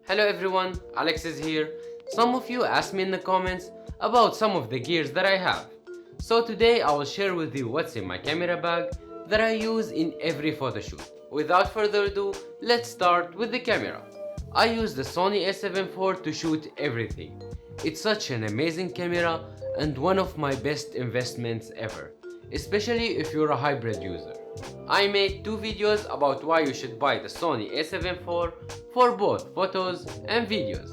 Hello everyone, Alex is here. Some of you asked me in the comments about some of the gears that I have. So today I will share with you what's in my camera bag that I use in every photo shoot. Without further ado, let's start with the camera. I use the Sony a7 IV to shoot everything. It's such an amazing camera and one of my best investments ever, especially if you're a hybrid user. I made 2 videos about why you should buy the Sony a7 IV for both photos and videos.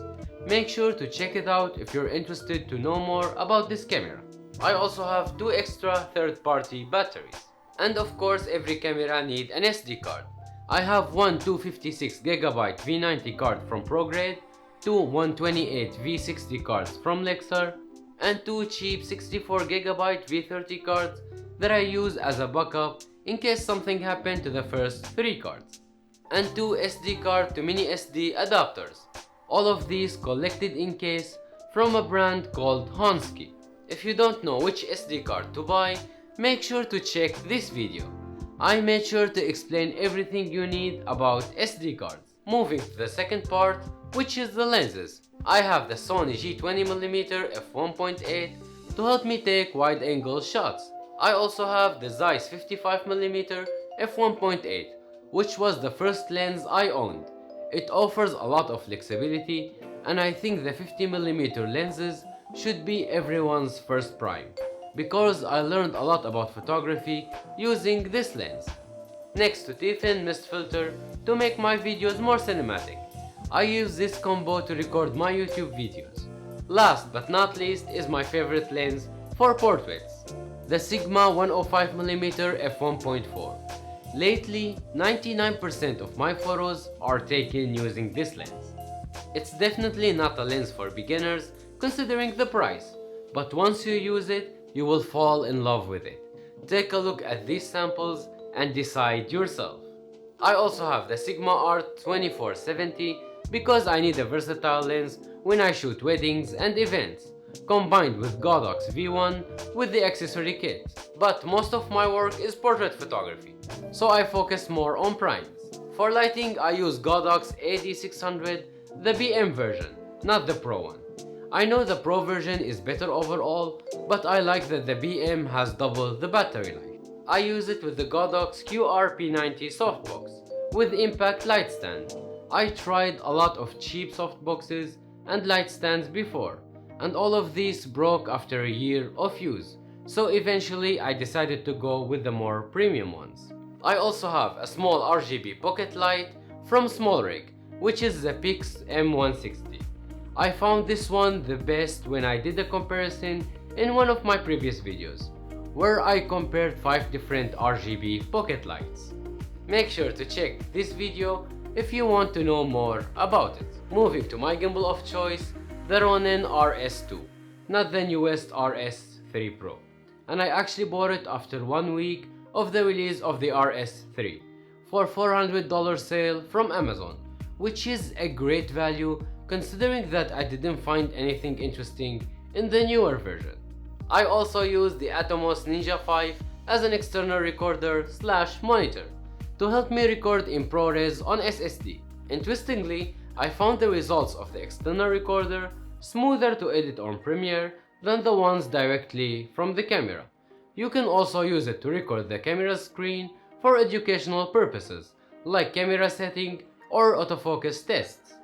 Make sure to check it out if you're interested to know more about this camera. I also have 2 extra third-party batteries. And of course every camera needs an SD card. I have one 256GB V90 card from ProGrade, 2 128 V60 cards from Lexar, and 2 cheap 64GB V30 cards that I use as a backup in case something happened to the first 3 cards, and 2 SD card to mini SD adapters. All of these collected in case from a brand called Hansky. If you don't know which SD card to buy, make sure to check this video. I made sure to explain everything you need about SD cards. Moving to the second part, which is the lenses. I have the Sony G20mm f1.8 to help me take wide angle shots. I also have the Zeiss 55mm f1.8, which was the first lens I owned. It offers a lot of flexibility, and I think the 50mm lenses should be everyone's first prime, because I learned a lot about photography using this lens. Next to T-Thin mist filter to make my videos more cinematic. I use this combo to record my YouTube videos. Last but not least is my favorite lens for portraits, the Sigma 105mm f1.4. Lately, 99% of my photos are taken using this lens. It's definitely not a lens for beginners considering the price, but once you use it, you will fall in love with it. Take a look at these samples and decide yourself. I also have the Sigma Art 2470 because I need a versatile lens when I shoot weddings and events, combined with Godox V1 with the accessory kit. But most of my work is portrait photography, so I focus more on primes. For lighting I use Godox AD600, the BM version, not the Pro one. I know the Pro version is better overall, but I like that the BM has double the battery life. I use it with the Godox QRP90 softbox with impact light stand. I tried a lot of cheap softboxes and light stands before, and all of these broke after a year of use, so eventually I decided to go with the more premium ones. I also have a small RGB pocket light from SmallRig, which is the Pix M160. I found this one the best when I did a comparison in one of my previous videos, where I compared 5 different RGB pocket lights. Make sure to check this video if you want to know more about it. Moving to my gimbal of choice, the Ronin RS2, not the newest RS3 Pro. And I actually bought it after 1 week of the release of the RS3 for $400 sale from Amazon, which is a great value considering that I didn't find anything interesting in the newer version. I also use the Atomos Ninja 5 as an external recorder / monitor to help me record in ProRes on SSD. Interestingly, I found the results of the external recorder smoother to edit on Premiere than the ones directly from the camera. You can also use it to record the camera screen for educational purposes, like camera setting or autofocus tests.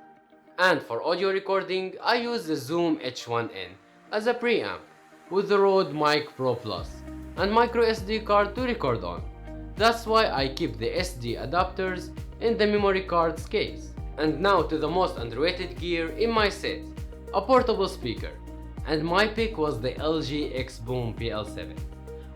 And for audio recording, I use the Zoom H1N as a preamp with the Rode Mic Pro Plus and micro SD card to record on. That's why I keep the SD adapters in the memory card's case. And now to the most underrated gear in my set, a portable speaker. And my pick was the LG X Boom PL7.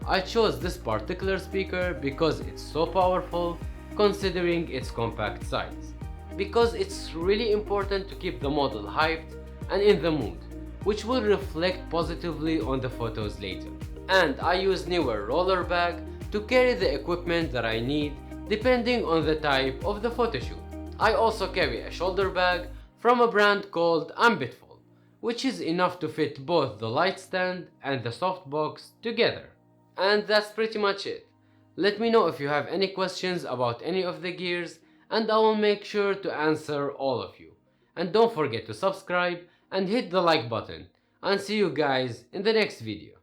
I chose this particular speaker because it's so powerful considering its compact size. Because it's really important to keep the model hyped and in the mood, which will reflect positively on the photos later. And I use newer roller bag to carry the equipment that I need depending on the type of the photo shoot. I also carry a shoulder bag from a brand called Ambitful, which is enough to fit both the light stand and the softbox together. And that's pretty much it. Let me know if you have any questions about any of the gears and I will make sure to answer all of you. and don't forget to subscribe and hit the like button. And see you guys in the next video.